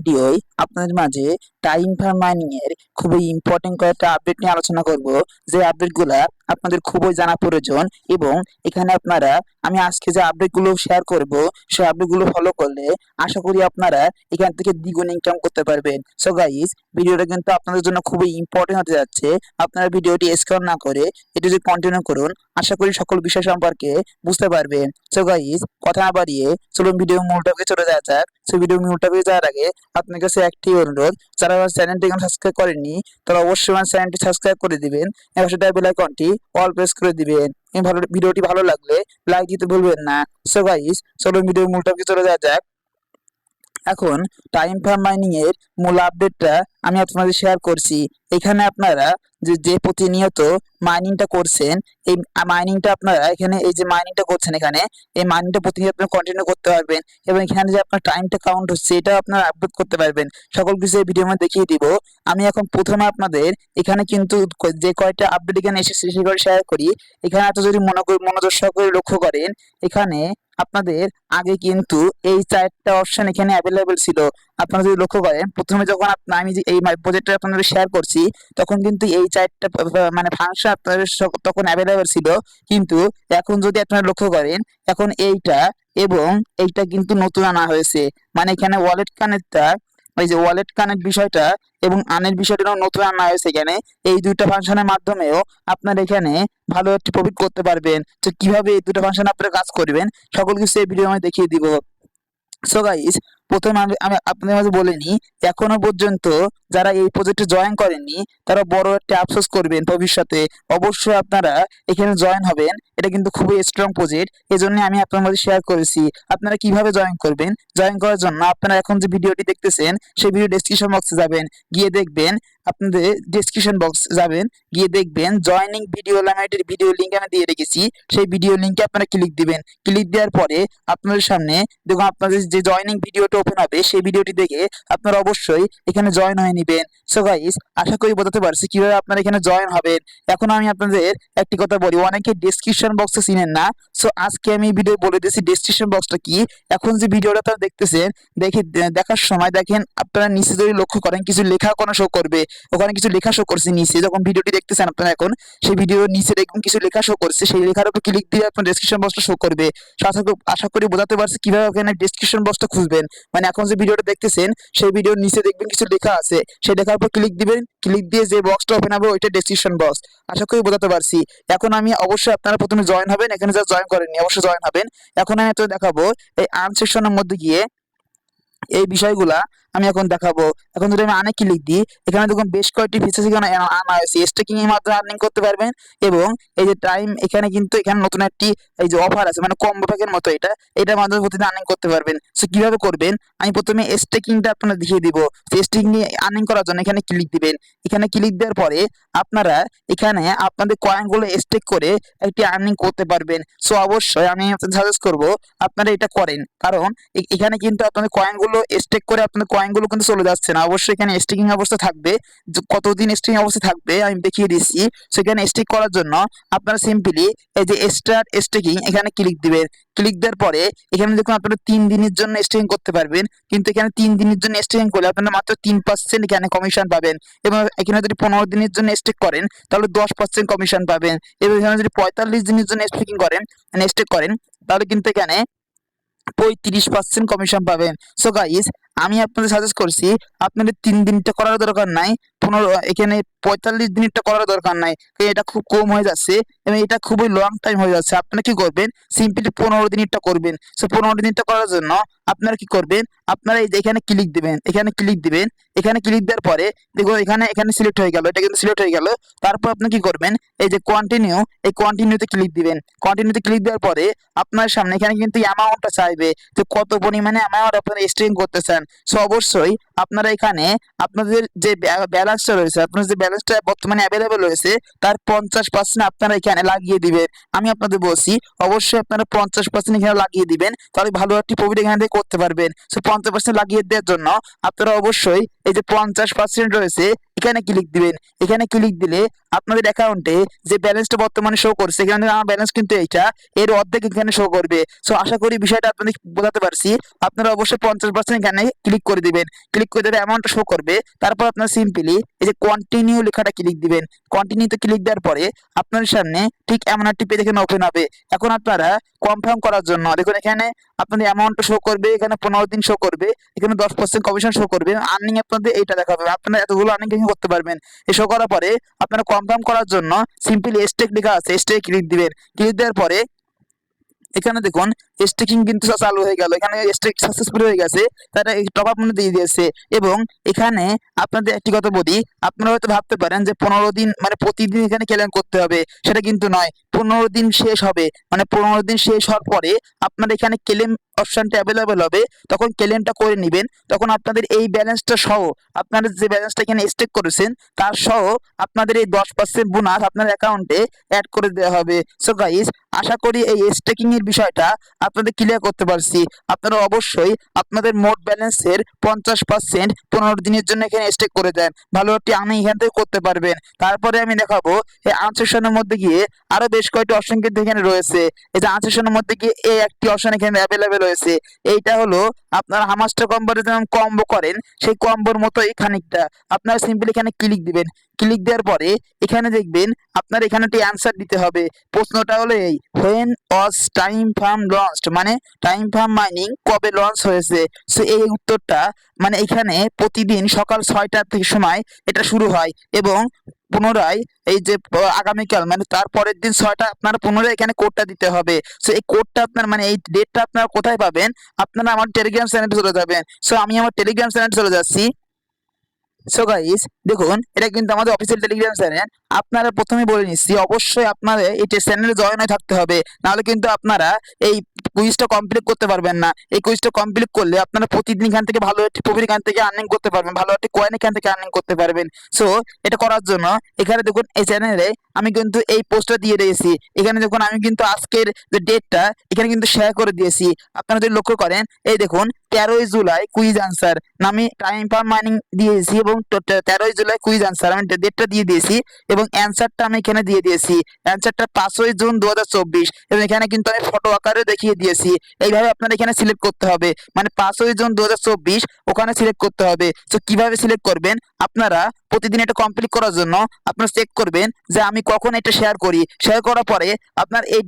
ভিডিওয় আপনাদের মাঝে time for mining এর খুবই ইম্পর্টেন্ট কয়েকটা আপডেট নিয়ে আলোচনা করব, যে আপডেটগুলা আপনাদের খুবই জানা প্রয়োজন। এবং এখানে আপনারা আমি আজকে যে আপডেটগুলো শেয়ার করব, সেই আপডেটগুলো ফলো করলে আশা করি আপনারা এখান থেকে দ্বিগুণ ইনকাম করতে পারবেন। সো গাইস, ভিডিওটা কিন্তু আপনাদের জন্য খুবই ইম্পর্টেন্ট হতে যাচ্ছে। আপনারা ভিডিওটি স্কিপ না করে এটি যদি কন্টিনিউ করুন, আশা করি সকল বিষয় সম্পর্কে বুঝতে পারবেন। সো গাইস, কথা না বাড়িয়ে চলুন ভিডিও মূল টপিকে চলে যাওয়া যাক। সো ভিডিও মূল টপিকে যাওয়ার আগে আপনার কাছে একটি অনুরোধ, যারা আমার চ্যানেলটি এখন সাবস্ক্রাইব করেননি তারা অবশ্যই আমার চ্যানেলটি সাবস্ক্রাইব করে দিবেন এবং সেটা বেল আইকনটি অল প্রেস করে দিবেন। এই ভিডিওটি ভালো লাগলে লাইক দিতে ভুলবেন না। সো গাইস, চলুন ভিডিও মূল টপিকে চলে যাওয়া যাক। এখন টাইম ফর মাইনিং এর মূল আপডেটটা আমি আপনাদের শেয়ার করছি। এখানে আপনারা যে প্রতিনিয়ত মাইনিংটা করছেন, এই মাইনিংটা আপনারা এখানে এই যে মাইনিংটা করছেন, এখানে এই মাইনিংটা প্রতিনিয়ত কন্টিনিউ করতে পারবেন এবং এখানে যে আপনার টাইমটা কাউন্ট হচ্ছে এটা আপনারা আপডেট করতে পারবেন। সকল কিছু এই ভিডিওর মধ্যে দেখিয়ে দিব। আমি এখন প্রথমে আপনাদের এখানে কিন্তু যে কয়টা আপডেট এখানে এসেছে সেগুলো শেয়ার করি। এখানে এত যদি মনোযোগ সহকারে লক্ষ্য করেন, এখানে আপনাদের আগে কিন্তু এই চারটা অপশন এখানে অ্যাভেলেবেল ছিল। আপনারা যদি লক্ষ্য করেন, প্রথমে যখন আমি যে এই প্রজেক্টটা আপনাদের শেয়ার করছি তখন কিন্তু এই চারটা মানে ফাংশন আপনাদের তখন অ্যাভেলেবেল ছিল। কিন্তু এখন যদি আপনারা লক্ষ্য করেন, এখন এইটা এবং এইটা কিন্তু নতুন আনা হয়েছে। মানে এখানে ওয়ালেট কানেক্টটা, এই যে ওয়ালেট কানেক্ট বিষয়টা এবং আনের বিষয়টাও নতুন আনা হয়েছে। এখানে এই দুইটা ফাংশনের মাধ্যমেও আপনারা এখানে ভালো একটি প্রফিট করতে পারবেন। তো কিভাবে এই দুটো ফাংশন আপনারা কাজ করবেন সকল কিছু এই ভিডিও আমি দেখিয়ে দিব। সো গাইস, প্রথমে আমি আমি আপনাদের মাঝে বলে নিই, এখনো পর্যন্ত যারা এই প্রজেক্টে জয়েন করেননি তারা বড় একটা আফসোস করবেন ভবিষ্যতে। অবশ্যই আপনারা এখানে জয়েন হবেন, এটা কিন্তু খুবই স্ট্রং প্রজেক্ট। এই জন্য আমি আপনার মাঝে শেয়ার করেছি। আপনারা কিভাবে জয়েন করবেন, জয়েন করার জন্য আপনারা এখন যে ভিডিওটি দেখতেছেন সেই ভিডিও ডেসক্রিপশন বক্সে যাবেন, গিয়ে দেখবেন, আপনাদের ডেসক্রিপশন বক্স যাবেন, গিয়ে দেখবেন জয়নিং ভিডিও নামে একটি ভিডিও লিঙ্ক আমি দিয়ে রেখেছি। সেই ভিডিও লিঙ্কে আপনারা ক্লিক দিবেন। ক্লিক দেওয়ার পরে আপনাদের সামনে দেখুন আপনাদের যে জয়নিং ভিডিওটা ওপেন হবে, সেই ভিডিওটি দেখে আপনারা অবশ্যই এখানে জয়েন হয়ে নেবেন। সো গাইস, আশা করি বোঝাতে পারছি কিভাবে আপনারা এখানে জয়েন হবেন। এখন আমি আপনাদের একটি কথা বলি, অনেকে ডেসক্রিপশন বক্সে চিনেন না। সো আজকে আমি ভিডিও বলে দিয়েছি ডেসক্রিপশন বক্সটা কি। এখন যে ভিডিওটা আপনারা দেখতেছেন, দেখার সময় দেখেন আপনারা নিচে যদি লক্ষ্য করেন কিছু লেখা কোনো শো করবে। ওখানে কিছু লেখা শো করছে নিচে, যখন ভিডিওটি দেখতেছেন আপনারা এখন সেই ভিডিওর নিচে দেখুন কিছু লেখা শো করছে। সেই লেখার উপর ক্লিক দিয়ে আপনার ডেসক্রিপশন বক্সটা শো করবে। আশা করি বোঝাতে পারছি কিভাবে ওখানে ডেসক্রিপশন বক্সটা খুঁজবেন। মানে এখন যে ভিডিওটা দেখতেছেন সেই ভিডিওর নিচে দেখবেন কিছু লেখা আছে, সেই লেখার উপর ক্লিক দিবেন। ক্লিক দিয়ে যে বক্সটা ওপেন হবে ওইটা ডেসক্রিপশন বক্স। আশা করি বোঝাতে পারছি। এখন আমি অবশ্যই আপনারা প্রথমে জয়েন হবেন, এখানে যারা জয়েন করেননি অবশ্যই জয়েন হবেন। এখন আমি তো দেখাবো এই আর্ন সেকশনের মধ্যে গিয়ে এই বিষয়গুলা আমি এখন দেখাবো। এখন যদি আমি আনে ক্লিক দিই, এখানে দেখুন বেশ কয়েকটি ফিচার্স এখানে আনা হয়েছে। স্টেকিং এর মাধ্যমে আর্নিং করতে পারবেন এবং এই যে টাইম, এখানে কিন্তু এখানে নতুন একটি এই যে অফার আছে, মানে কম্বো প্যাকের মতো এটার মাধ্যমে প্রতিদিন আর্নিং করতে পারবেন। সো কিভাবে করবেন, আমি প্রথমে স্টেকিংটা আপনাদের দেখিয়ে দিব। স্টেকিং আর্নিং করার জন্য এখানে ক্লিক দিবেন। এখানে ক্লিক দেওয়ার পরে আপনারা এখানে আপনাদের কয়েনগুলো স্টেক করে একটি আর্নিং করতে পারবেন। সো অবশ্যই আমি সাজেস্ট করব আপনারা এটা করেন, কারণ এখানে কিন্তু আপনাদের কয়েনগুলো স্টেক করে আপনাদের কয়েনগুলো কিন্তু চলে যাচ্ছে না। অবশ্যই এখানে স্টেকিং অবস্থা থাকবে। কতদিন স্টেকিং অবস্থা থাকবে আমি দেখিয়ে দিচ্ছি। সেখানে স্টেক করার জন্য আপনারা সিম্পলি এই যে স্টার্ট স্টেকিং এখানে ক্লিক দিবেন। ক্লিক দেওয়ার পরে এখানে দেখুন আপনারা 3 দিনের জন্য স্টেকিং করতে পারবেন। কিন্তু এখানে 3 দিনের জন্য স্টেকিং করলে আপনারা মাত্র 3% এখানে কমিশন পাবেন। এবং এখানে যদি 15 দিনের জন্য স্টেক করেন তাহলে 10% কমিশন পাবেন। এবং এখানে যদি 45 দিনের জন্য স্টেকিং করেন, মানে স্টেক করেন, তাহলে কিন্তু এখানে 35% কমিশন পাবেন। সো গাইস, আমি আপনাদের সাজেস্ট করছি আপনাদের 3 দিনটা করার দরকার নাই, 15 এখানে 45 দিনটা করার দরকার নাই, কারণ এটা খুব কম হয়ে যাচ্ছে এবং এটা খুবই লং টাইম হয়ে যাচ্ছে। আপনারা কি করবেন, সিম্পলি 15 দিনটা করবেন। সো 15 দিনটা করার জন্য আপনারা কি করবেন, আপনারা এই যে এখানে ক্লিক দিবেন, এখানে ক্লিক দিবেন। এখানে ক্লিক দেওয়ার পরে দেখো এখানে এখানে সিলেক্ট হয়ে গেল, এটা কিন্তু সিলেক্ট হয়ে গেল। তারপর আপনি কি করবেন, এই যে কন্টিনিউ, এই কন্টিনিউতে ক্লিক দিবেন। কন্টিনিউতে ক্লিক দেওয়ার পরে আপনার সামনে এখানে কিন্তু অ্যামাউন্টটা চাইবে, তো কত পরিমাণে অ্যামাউন্ট আপনারা স্টেকিং করতে চান। সো অবশ্যই আপনারা এখানে আপনাদের যে ব্যালেন্সটা রয়েছে, আপনার যে ব্যালেন্সটা বর্তমানে অ্যাভেলেবেল রয়েছে তার 50% আপনারা এখানে লাগিয়ে দিবেন। আমি আপনাদের বলছি অবশ্যই আপনারা 50% এখানে লাগিয়ে দিবেন, তাহলে ভালো একটি প্রফিট এখান থেকে করতে পারবেন। সো 50% লাগিয়ে দেওয়ার জন্য আপনারা অবশ্যই এই যে 50% রয়েছে এখানে ক্লিক দিবেন। এখানে ক্লিক দিলে আপনাদের অ্যাকাউন্টে যে ব্যালেন্সটা বর্তমানে শো করছে, এখানে আমার ব্যালেন্স কিন্তু এইটা, এর অর্ধেক এখানে শো করবে। সো আশা করি বিষয়টা আপনাদের বোঝাতে পারছি। আপনারা অবশ্যই 50% এখানে ক্লিক করে দিবেন। ক্লিক করে দিলে অ্যামাউন্টটা শো করবে। তারপর আপনার সিম্পলি এই যে কন্টিনিউ লেখাটা ক্লিক দিবেন। কন্টিনিউতে ক্লিক দেওয়ার পরে আপনার সামনে ঠিক এমন একটি পেজ এখানে ওপেন হবে। এখন আপনারা কনফার্ম করার জন্য দেখুন এখানে আপনাদের অ্যামাউন্টটা শো করবে, এখানে 15 দিন শো করবে, এখানে 10% কমিশন শো করবে, আর্নিং আপনাদের এইটা দেখাবে, আপনারা এতগুলো আর্নিং করতে পারবেন। এই শো করার পরে আপনারা কনফার্ম করার জন্য সিম্পলি স্টেক লেখা আছে, স্টেক ক্লিক দিবেন। ক্লিক দেওয়ার পরে এখানে দেখুন স্টেকিং কিন্তু চালু হয়ে গেল, এখানে স্টেক সাকসেসফুল হয়ে গেছে, তারা এই টপ আপ মনে দিয়ে দিয়েছে। এবং এখানে আপনাদের একটি কথা বলি, আপনারা হয়তো ভাবতে পারেন যে 15 দিন মানে প্রতিদিন এখানে ক্লেম করতে হবে, সেটা কিন্তু নয়। 15 দিন শেষ হবে, মানে 15 দিন শেষ হওয়ার পরে আপনার এখানে ক্লেম অপশনটা অ্যাভেলেবেল হবে, তখন ক্লেমটা করে নেবেন। তখন আপনাদের এই ব্যালেন্সটা সহ, আপনারা যে ব্যালেন্সটা এখানে স্টেক করেছেন তার সহ আপনাদের এই 10% বোনাস আপনার অ্যাকাউন্টে অ্যাড করে দেওয়া হবে। সো গাইস, আশা করি এই স্টেকিং এর বিষয়টা আপনাদের ক্লিয়ার করতে পারছি। আপনারা অবশ্যই আপনাদের মোট ব্যালেন্সের 50% 15 দিনের জন্য এখানে স্টেক করে দেন, ভালো একটি আর্নিং এখান থেকে করতে পারবেন। তারপরে আমি দেখাবো এই আনসেশনের মধ্যে গিয়ে আরো বেশ কয়েকটি অপশন কিন্তু এখানে রয়েছে। এই যে আনসেশনের মধ্যে গিয়ে এই একটি অপশন এখানে অ্যাভেলেবেল রয়েছে। এইটা হলো আপনারা হামাস্টার কম্বোতে যেমন কম্বো করেন সেই কম্বোর মতোই খানিকটা। আপনারা সিম্পলি এখানে ক্লিক দিবেন। ক্লিক দেওয়ার পরে এখানে দেখবেন আপনার এখানে একটি অ্যান্সার দিতে হবে। প্রশ্নটা হলো এই, when was time farm launched, মানে টাইম ফার্ম মাইনিং কবে লঞ্চ হয়েছে। সো এই উত্তরটা মানে এখানে প্রতিদিন সকাল 6টার থেকে সময় এটা শুরু হয় এবং পুনরায় এই যে আগামীকাল মানে তার পরের দিন 6টা আপনারা পুনরায় এখানে কোডটা দিতে হবে। সো এই কোডটা আপনার মানে এই ডেটটা আপনারা কোথায় পাবেন, আপনারা আমার টেলিগ্রাম চ্যানেলে চলে যাবেন। সো আমি আমার টেলিগ্রাম চ্যানেলে চলে যাচ্ছি। সো গাইস দেখুন, এটা কিন্তু আমাদের অফিসিয়াল টেলিগ্রাম চ্যানেল। আপনারা প্রথমে বলে নিচ্ছি, অবশ্যই আপনাদের এই চ্যানেলে জয়েন হয়ে থাকতে হবে, নাহলে কিন্তু আপনারা এই কুইজটা কমপ্লিট করতে পারবেন না। এই কুইজটা কমপ্লিট করলে আপনারা প্রতিদিন এখান থেকে ভালো একটি প্রফিট এখান থেকে আর্নিং করতে পারবেন, ভালো একটি কয়েন এখান থেকে আর্নিং করতে পারবেন। সো এটা করার জন্য এখানে দেখুন এই চ্যানেলে আমি কিন্তু এই পোস্টটা দিয়ে দিয়েছি। এখানে দেখুন আমি কিন্তু আজকের যে ডেটটা এখানে কিন্তু শেয়ার করে দিয়েছি। আপনারা যদি লক্ষ্য করেন এই দেখুন 13ই জুলাই কুইজ আনসার নামে টাইম ফার্ম মাইনিং দিয়েছি এবং 13ই জুলাই কুইজ আনসার আমি ডেটটা দিয়ে দিয়েছি এবং অ্যান্সারটা আমি এখানে দিয়ে দিয়েছি। অ্যান্সারটা 5ই জুন 2024 এবং এখানে কিন্তু আমি ফটো আকারে দেখিয়ে দিয়েছি। এইভাবে আপনারা এখানে সিলেক্ট করতে হবে, মানে 5ই জুন 2024 ওখানে সিলেক্ট করতে হবে। তো কিভাবে সিলেক্ট করবেন, আপনারা প্রতিদিন এটা কমপ্লিট করার জন্য আপনারা চেক করবেন যে আমি কখন এটা শেয়ার করি। শেয়ার করার পরে আপনার এই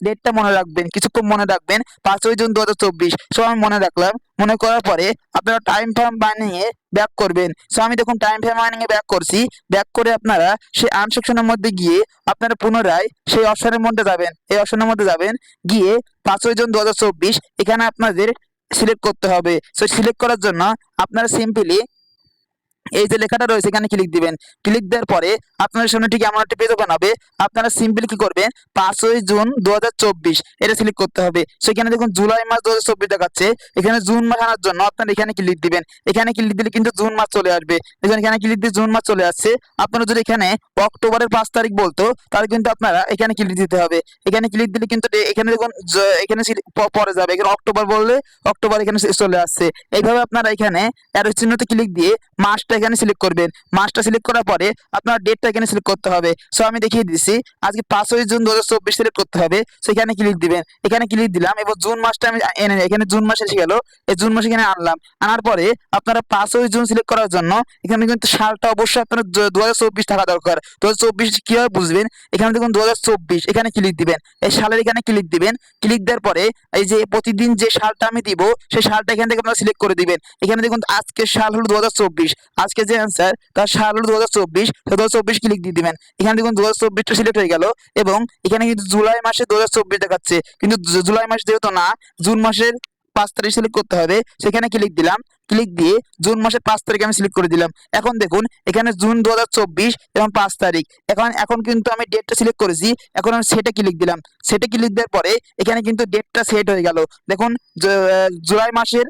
ডেটটা মনে রাখবেন, কিছুক্ষণ মনে রাখবেন 5ই জুন 2024। সো আমি মনে রাখলাম। মনে করার পরে আপনারা টাইম ফার্ম মাইনিং এ ব্যাক করবেন। সো আমি দেখুন টাইম ফার্ম মাইনিং এ ব্যাক করছি। ব্যাক করে আপনারা সেই আনসেকশনের মধ্যে গিয়ে আপনারা পুনরায় সেই অপশনের মধ্যে যাবেন, এই অপশনের মধ্যে যাবেন, গিয়ে 5ই জুন 2024 এখানে আপনাদের সিলেক্ট করতে হবে। সো সিলেক্ট করার জন্য আপনারা সিম্পলি এই যে লেখাটা রয়েছে এখানে ক্লিক দিবেন। ক্লিক দেওয়ার পরে আপনার সামনে ঠিক এমন একটা পেজ ওপেন হবে। আপনারা সিম্পলি কি করবেন, 5ই জুন 2024 এটা সিলেক্ট করতে হবে। সেখানে দেখুন জুলাই মাস 2024 দেখাচ্ছে, এখানে জুন মাস আনার জন্য আপনারা এখানে ক্লিক দিবেন। এখানে ক্লিক দিলে কিন্তু জুন মাস চলে আসবে। এখানে ক্লিক দিয়ে জুন মাস চলে আসছে। আপনারা যদি এখানে অক্টোবরের 5 তারিখ বলতো তাহলে কিন্তু আপনারা এখানে ক্লিক দিতে হবে। এখানে ক্লিক দিলে কিন্তু এখানে দেখুন এখানে পরে যাবে, এখানে অক্টোবর বললে অক্টোবর এখানে চলে আসছে। এইভাবে আপনারা এখানে অ্যারো চিহ্নতে ক্লিক দিয়ে মাসটা এখানে সিলেক্ট করবেন। মাসটা সিলেক্ট করার পরে আপনার ডেটটা এখানে সিলেক্ট করতে হবে। সো আমি দেখিয়ে দিচ্ছি, আজকে 5ই জুন 2024 সিলেক্ট করতে হবে। সেখানে ক্লিক দিবেন। এখানে ক্লিক দিলাম, এবার জুন মাসটা আমি এনে এখানে জুন মাস এসে গেল। এই জুন মাস এখানে আনলাম। আনার পরে আপনারা 5ই জুন সিলেক্ট করার জন্য এখানে কিন্তু সালটা অবশ্যই আপনার 2024 থাকা দরকার। 2024 কিভাবে বুঝবেন, এখানে দেখুন 2024 এখানে ক্লিক দিবেন। এই সালের এখানে ক্লিক দিবেন। ক্লিক দেওয়ার পরে এই যে প্রতিদিন যে সালটা আমি দিব সেই সালটা এখান থেকে আপনারা সিলেক্ট করে দিবেন। এখানে দেখুন আজকের সাল হলো 2024, আজকে যে অ্যান্সার তার সাল হলো 2024, 2024 ক্লিক দিয়ে দিবেন। এখানে দেখুন 2024টা সিলেক্ট হয়ে গেল এবং এখানে কিন্তু জুলাই মাসে 2024 দেখাচ্ছে, কিন্তু জুলাই মাস যেহেতু না, জুন মাসের 5 তারিখ সিলেক্ট করতে হবে। সেখানে ক্লিক দিলাম। ক্লিক দিয়ে জুন মাসের 5 তারিখ আমি সিলেক্ট করে দিলাম। এখন দেখুন এখানে জুন 2024 এবং 5 তারিখ। এখন কিন্তু আমি ডেটটা সিলেক্ট করেছি। এখন আমি সেটে ক্লিক দিলাম। সেটে ক্লিক দেওয়ার পরে এখানে কিন্তু ডেটটা সেট হয়ে গেল। দেখুন জুলাই মাসের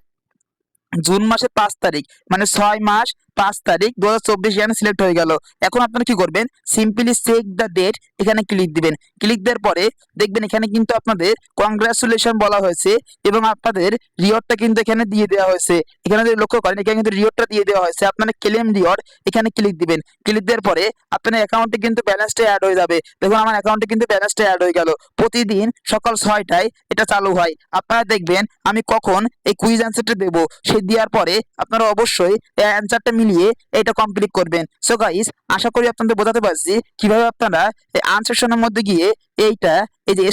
জুন মাসের 5 তারিখ, মানে 6 মাস 5 তারিখ 2024 এখানে সিলেক্ট হয়ে গেল। এখন আপনারা কি করবেন, সিম্পলি চেক দ্য ডেট এখানে ক্লিক দিবেন। ক্লিক দেওয়ার পরে দেখবেন এখানে কিন্তু আপনাদের কংগ্রাচুলেশন বলা হয়েছে এবং আপনাদের রিওয়ার্ডটা কিন্তু এখানে দিয়ে দেওয়া হয়েছে। এখানে যদি লক্ষ্য করেন এখানে কিন্তু রিওয়ার্ডটা দিয়ে দেওয়া হয়েছে, আপনারা ক্লেম রিওয়ার্ড এখানে ক্লিক দিবেন। ক্লিক দেওয়ার পরে আপনার অ্যাকাউন্টে কিন্তু ব্যালেন্সটা অ্যাড হয়ে যাবে। দেখুন আমার অ্যাকাউন্টে কিন্তু ব্যালেন্সটা অ্যাড হয়ে গেল। প্রতিদিন সকাল 6টায় এটা চালু হয়। আপনারা দেখবেন আমি কখন এই কুইজ অ্যান্সারটা দেবো, সে দেওয়ার পরে আপনারা অবশ্যই এই অ্যান্সারটা মিলিয়ে এটা কমপ্লিট করবেন। সো গাইস, আশা করি আপনাদের বোঝাতে পারছি কিভাবে আপনারা এই আনসেকশনের মধ্যে গিয়ে এইটা এই যে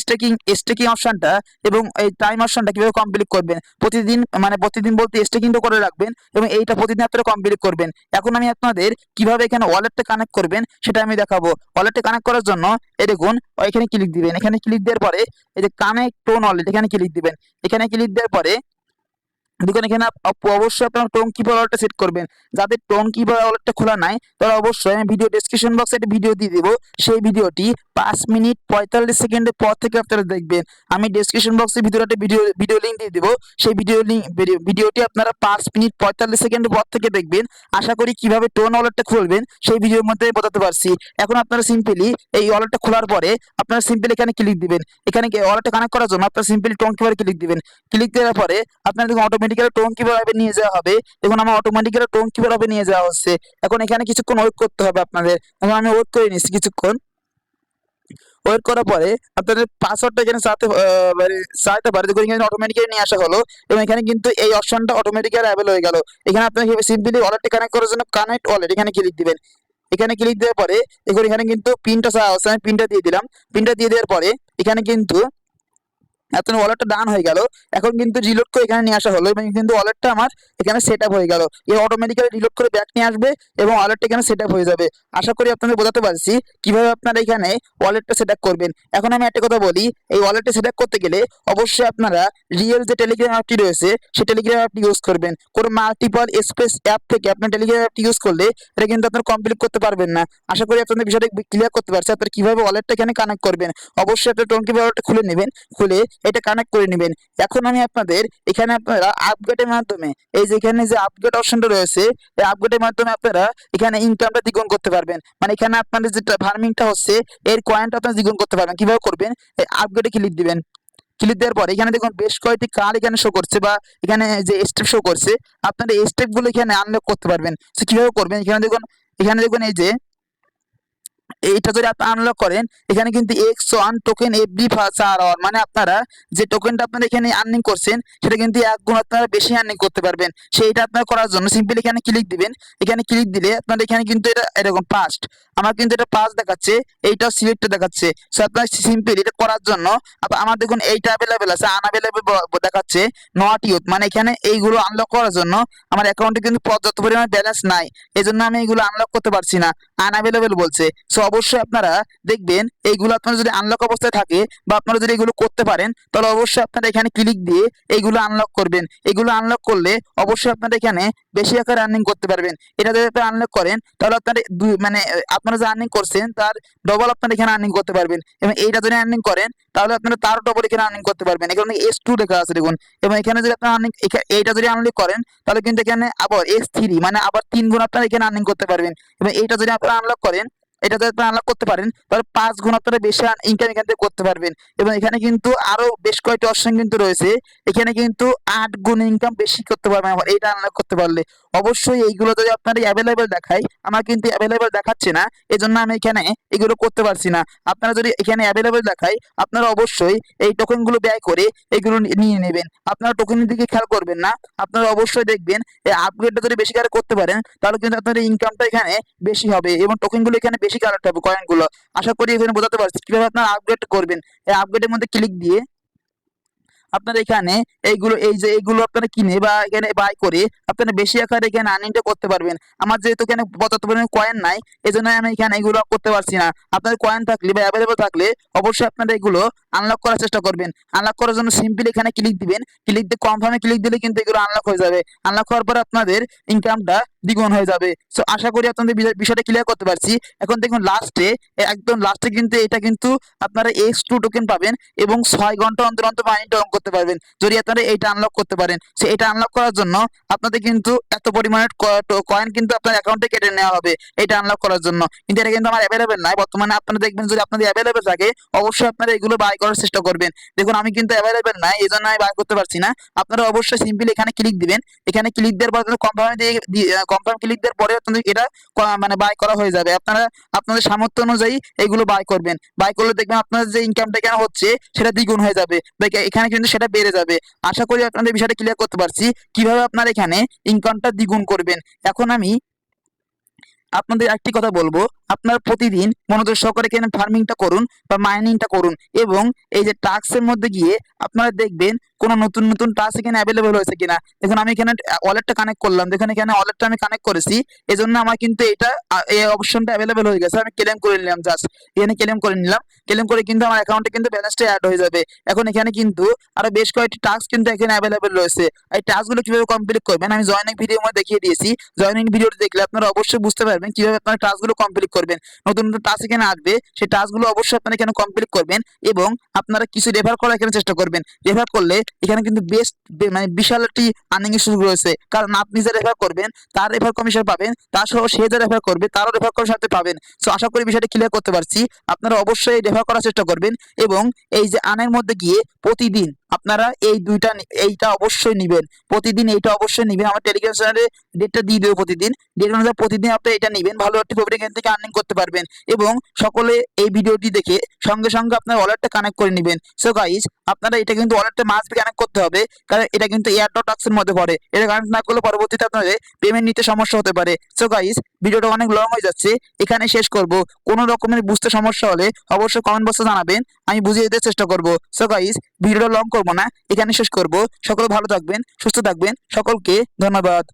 স্টেকিং অপশনটা এবং এই টাইম অপশনটা কিভাবে কমপ্লিট করবেন। প্রতিদিন মানে প্রতিদিন বলতে স্টেকিংটা করে রাখবেন এবং এইটা প্রতিদিন আপনারা কমপ্লিট করবেন। এখন আমি আপনাদের কিভাবে এখানে ওয়ালেটটা কানেক্ট করবেন সেটা আমি দেখাবো। ওয়ালেটটা কানেক্ট করার জন্য এই দেখুন এখানে ক্লিক দিবেন। এখানে ক্লিক দেওয়ার পরে এই যে কানেক্ট টোন ওয়ালেট এখানে ক্লিক দিবেন। এখানে ক্লিক দেওয়ার পরে দেখুন এখানে অবশ্যই আপনার টোন কিপার ওয়ালেটটা সেট করবেন। যাদের টোন কিপার ওয়ালেটটা খোলা নাই তারা অবশ্যই আমি ভিডিও ডেসক্রিপশন বক্সে একটা ভিডিও দিয়ে দেবো। সেই ভিডিওটি 5 মিনিট 45 সেকেন্ডের পর থেকে আপনারা দেখবেন। আমি ডেসক্রিপশন বক্সে ভিডিওর একটা ভিডিও লিঙ্ক দিয়ে দেবো। সেই ভিডিওটি আপনারা 5 মিনিট 45 সেকেন্ডের পর থেকে দেখবেন। আশা করি কিভাবে টোন ওয়ালেটটা খুলবেন সেই ভিডিওর মধ্যে বোঝাতে পারছি। এখন আপনারা সিম্পলি এই ওয়ালেটটা খোলার পরে আপনারা সিম্পলি এখানে ক্লিক দিবেন। এখানে ওয়ালেটটা কানেক্ট করার জন্য আপনারা সিম্পলি টোন কিপারে ক্লিক দিবেন। ক্লিক দেওয়ার পরে আপনারা দেখুন অটোমেটিক্যালি টোন কিপার ভাবে নিয়ে যাওয়া হবে। দেখুন আমার অটোমেটিক্যালি টোন কিপার ভাবে নিয়ে যাওয়া হচ্ছে। এখন এখানে কিছুক্ষণ ওয়েট করতে হবে আপনাদের। এখন আমি ওয়েট করে নিচ্ছি কিছুক্ষণ। ওয়েট করার পরে আপনাদের পাসওয়ার্ডটা এখানে চাইতে পারে। দেখুন এখানে অটোমেটিক্যালি নিয়ে আসা হলো এবং এখানে কিন্তু এই অপশনটা অটোমেটিক্যালি অ্যাভেল হয়ে গেল। এখানে আপনাকে সিম্পলি ওয়ালেটটা কানেক্ট করার জন্য কানেক্ট ওয়ালেট এখানে ক্লিক দিবেন। এখানে ক্লিক দেওয়ার পরে দেখুন এখানে কিন্তু পিনটা চাওয়া হচ্ছে, আমি পিনটা দিয়ে দিলাম। পিনটা দিয়ে দেওয়ার পরে এখানে কিন্তু আপনার ওয়ালেটটা ডান হয়ে গেল। এখন কিন্তু রিলোড করে এখানে নিয়ে আসা হলো এবং কিন্তু ওয়ালেটটা আমার এখানে সেট আপ হয়ে গেল। এই অটোমেটিক্যালি রিলোড করে ব্যাক নিয়ে আসবে এবং ওয়ালেটটা এখানে সেট আপ হয়ে যাবে। আশা করি আপনাদের বোঝাতে পারছি কিভাবে আপনারা এখানে ওয়ালেটটা সেট আপ করবেন। এখন আমি একটা কথা বলি, এই ওয়ালেটটা সেট আপ করতে গেলে অবশ্যই আপনারা রিয়েল যে টেলিগ্রাম অ্যাপটি রয়েছে সেই টেলিগ্রাম অ্যাপটি ইউজ করবেন। কোনো মাল্টিপল স্পেস অ্যাপ থেকে আপনার টেলিগ্রাম অ্যাপটি ইউজ করলে এটা কিন্তু আপনারা কমপ্লিট করতে পারবেন না। আশা করি আপনাদের বিষয়টা ক্লিয়ার করতে পারছি আপনারা কিভাবে ওয়ালেটটা এখানে কানেক্ট করবেন। অবশ্যই আপনার টোনকি ওয়ালেটটা খুলে নেবেন, খুলে এটা কানেক্ট করে নেবেন। এখন আমি আপনাদের এখানে আপনারা আপগ্রেডের মাধ্যমে এই যে এখানে যে আপগ্রেড অপশনটা রয়েছে এই আপগ্রেডের মাধ্যমে আপনারা এখানে ইনকামটা দ্বিগুণ করতে পারবেন। মানে এখানে আপনাদের যেটা ফার্মিংটা হচ্ছে এর কয়েনটা আপনারা দ্বিগুণ করতে পারবেন। কিভাবে করবেন, এই আপগ্রেডে ক্লিক দিবেন। ক্লিক দেওয়ার পরে এখানে দেখুন বেশ কয়েকটি কার্ড এখানে শো করছে বা এখানে যে স্টেপ শো করছে। আপনারা এই স্টেপগুলো এখানে আনলক করতে পারবেন। তো কিভাবে করবেন, এখানে দেখুন এই যে এইটা যদি আপনি আনলক করেন এখানে কিন্তু X1 টোকেন এভরি 4 আওয়ার, মানে আপনারা যে টোকেনটা আপনারা এখানে আর্নিং করছেন সেটা কিন্তু 1 গুণ আপনারা বেশি আর্নিং করতে পারবেন। সেইটা আপনারা করার জন্য সিম্পলি এখানে ক্লিক দিবেন। এখানে ক্লিক দিলে আপনাদের এখানে কিন্তু এটা এরকম পাস্ট, আমার কিন্তু এটা পাস দেখাচ্ছে, এইটাও সিলেক্ট দেখাচ্ছে। সো আপনারা সিম্পলি এটা করার জন্য আমার দেখুন এইটা অ্যাভেলেবেল আছে, আনঅ্যাভেলেবেল দেখাচ্ছে নট ইউজ, মানে এখানে এইগুলো আনলক করার জন্য আমার অ্যাকাউন্টে কিন্তু পর্যাপ্ত পরিমাণে ব্যালেন্স নাই, এজন্য আমি এইগুলো আনলক করতে পারছি না, আনঅ্যাভেলেবেল বলছে। সো অবশ্যই আপনারা দেখবেন এইগুলো আপনারা যদি আনলক অবস্থায় থাকে বা আপনারা যদি এগুলো করতে পারেন তাহলে অবশ্যই আপনারা এখানে ক্লিক দিয়ে এইগুলো আনলক করবেন। এগুলো আনলক করলে অবশ্যই আপনারা এখানে বেশি আকারে আর্নিং করতে পারবেন। এটা যদি আপনারা আনলক করেন তাহলে আপনারা মানে আপনারা যে আর্নিং করছেন তার ডবল আপনারা এখানে আর্নিং করতে পারবেন এবং এইটা যদি আর্নিং করেন তাহলে আপনারা তার ডবল এখানে আর্নিং করতে পারবেন। এখানে S2 লেখা আছে দেখুন, এবং এখানে যদি আপনারা আর্নিং এইটা যদি আর্নিং করেন তাহলে কিন্তু এখানে আবার S3 মানে আবার 3 গুণ আপনারা এখানে আর্নিং করতে পারবেন। এবং এইটা যদি আপনারা আনলক করেন, এটা যদি আপনারা আনলক করতে পারেন তাহলে 5 গুণ আপনারা বেশি ইনকাম এখান থেকে করতে পারবেন। এবং এখানে কিন্তু আরো বেশ কয়েকটি অপশন কিন্তু রয়েছে, এখানে কিন্তু 8 গুণ ইনকাম বেশি করতে পারবেন এটা আনলক করতে পারলে। অবশ্যই এইগুলো যদি আপনারা অ্যাভেলেবেল দেখায়, আমার কিন্তু অ্যাভেলেবেল দেখাচ্ছে না, এজন্য আমি এখানে এগুলো করতে পারছি না। আপনারা যদি এখানে অ্যাভেলেবেল দেখায় আপনারা অবশ্যই এই টোকেনগুলো ব্যয় করে এগুলো নিয়ে নেবেন। আপনারা টোকেনের দিকে খেয়াল করবেন না, আপনারা অবশ্যই দেখবেন এই আপগ্রেডটা যদি বেশি করে করতে পারেন তাহলে কিন্তু আপনাদের ইনকামটা এখানে বেশি হবে এবং টোকেনগুলো এখানে বেশি কালেক্ট হবে, কয়েনগুলো। আশা করি এখানে বোঝাতে পারছি কিভাবে আপনারা আপগ্রেড করবেন। এই আপগ্রেডের মধ্যে ক্লিক দিয়ে আপনারা এখানে এইগুলো আপনারা কিনে বা এখানে বাই করে আপনারা বেশি আকারে এখানে আর্নিংটা করতে পারবেন। আমার যেহেতু এখানে পর্যাপ্ত পরিমাণে কয়েন নাই এজন্য আমি এখানে এগুলো করতে পারছি না। আপনাদের কয়েন থাকলে বা অ্যাভেলেবল থাকলে অবশ্যই আপনারা এগুলো আনলক করার চেষ্টা করবেন। আনলক করার জন্য সিম্পলি এখানে ক্লিক দিবেন। ক্লিক দিয়ে কনফার্মে ক্লিক দিলে কিন্তু এগুলো আনলক হয়ে যাবে। আনলক হওয়ার পর আপনাদের ইনকামটা দ্বিগুণ হয়ে যাবে। সো আশা করি আপনাদের বিষয়টা ক্লিয়ার করতে পারছি। এখন দেখুন একদম লাস্টে কিন্তু এটা কিন্তু আপনারা X2 টোকেন পাবেন এবং 6 ঘন্টা অন্তর অন্তর মাইনিং করতে পারবেন যদি আপনারা এইটা আনলক করতে পারেন। সো এটা আনলক করার জন্য আপনাদের কিন্তু এত পরিমাণের কয়েন কিন্তু আপনার অ্যাকাউন্টে কেটে নেওয়া হবে এটা আনলক করার জন্য। কিন্তু এটা কিন্তু আমার অ্যাভেলেবেল নাই বর্তমানে। আপনারা দেখবেন যদি আপনাদের অ্যাভেলেবেল থাকে অবশ্যই আপনারা এগুলো বাই করার চেষ্টা করবেন। দেখুন আমি কিন্তু অ্যাভেলেবেল নাই, এই জন্য আমি বাই করতে পারছি না। আপনারা অবশ্যই সিম্পলি এখানে ক্লিক দিবেন। এখানে ক্লিক দেওয়ার পর কনফার্ম দিয়ে কনফার্ম ক্লিক দেওয়ার পরে আপনাদের এটা মানে বাই করা হয়ে যাবে। আপনারা আপনাদের সামর্থ্য অনুযায়ী এগুলো বাই করবেন। বাই করলে দেখবেন আপনাদের যে ইনকামটা এখানে হচ্ছে সেটা দ্বিগুণ হয়ে যাবে, এখানে কিন্তু সেটা বেড়ে যাবে। আশা করি আপনাদের বিষয়টা ক্লিয়ার করতে পারছি কিভাবে আপনারা এখানে ইনকামটা দ্বিগুণ করবেন। এখন আমি আপনাদের একটি কথা বলবো, আপনারা প্রতিদিন মনোযোগ সহকারে এখানে ফার্মিংটা করুন বা মাইনিংটা করুন এবং এই যে টাস্কের মধ্যে গিয়ে আপনারা দেখবেন কোনো নতুন নতুন টাস্ক এখানে অ্যাভেলেবল হয়েছে কিনা। দেখুন আমি এখানে ওয়ালেটটা কানেক্ট করলাম, দেখুন এখানে ওয়ালেটটা আমি কানেক্ট করেছি, এই জন্য আমার কিন্তু এটা এই অপশনটা অ্যাভেলেবল হয়ে গেছে। আমি ক্লেম করে নিলাম, জাস্ট এখানে ক্লেম করে নিলাম। ক্লেম করে কিন্তু আমার অ্যাকাউন্টে কিন্তু ব্যালেন্সটা অ্যাড হয়ে যাবে। এখন এখানে কিন্তু আরো বেশ কয়েকটি টাস্ক কিন্তু এখানে অ্যাভেলেবল রয়েছে। এই টাস্কগুলো কিভাবে কমপ্লিট করবেন আমি জয়েনিং ভিডিও মধ্যে দেখিয়ে দিয়েছি। জয়েনিং ভিডিওটি দেখলে আপনারা অবশ্যই বুঝতে পারবেন কিভাবে আপনারা টাস্কগুলো কমপ্লিট করবেন। নতুন নতুন টাস্ক এখানে আসবে, সেই টাস্কগুলো অবশ্যই আপনারা এখানে কমপ্লিট করবেন এবং আপনারা কিছু রেফার করার এখানে চেষ্টা করবেন। রেফার করলে এখানে কিন্তু বেস্ট মানে বিশাল একটি আর্নিং এর সুযোগ রয়েছে, কারণ আপনি যে রেফার করবেন তার রেফার কমিশন পাবেন, তার সহ সে যে রেফার করবে তারও রেফার কমিশন সাথে পাবেন। সো আশা করি বিষয়টা ক্লিয়ার করতে পারছি। আপনারা অবশ্যই রেফার করার চেষ্টা করবেন এবং এই যে আর্নের মধ্যে গিয়ে প্রতিদিন আপনারা এই দুইটা এইটা অবশ্যই নিবেন, প্রতিদিন এইটা অবশ্যই নিবেন। আমার টেলিগ্রাম চ্যানেলে ডেটটা দিয়ে দেবো, প্রতিদিন ডেট অনুযায়ী প্রতিদিন আপনি এটা নিবেন, ভালো একটি প্রফিট এখান থেকে আর্নিং করতে পারবেন। এবং সকলে এই ভিডিওটি দেখে সঙ্গে সঙ্গে আপনার ওয়ালেটটা কানেক্ট করে নেবেন। সো গাইস আপনারা এটা কিন্তু ওয়ালেটটা মাস্ট বি কানেক্ট করতে হবে, কারণ এটা কিন্তু এয়ারড্রপ টাস্কের মধ্যে পড়ে। এটা কানেক্ট না করলে পরবর্তীতে আপনাদের পেমেন্ট নিতে সমস্যা হতে পারে। সো গাইস ভিডিওটা অনেক লং হয়ে যাচ্ছে, এখানে শেষ করব। কোনো রকমের বুঝতে সমস্যা হলে অবশ্যই কমেন্ট বক্সে জানাবেন, আমি বুঝিয়ে দিতে চেষ্টা করব। সো গাইস ভিডিওটা লং করব না, এখানে শেষ করব। সকলে ভালো থাকবেন, সুস্থ থাকবেন, সকলকে ধন্যবাদ।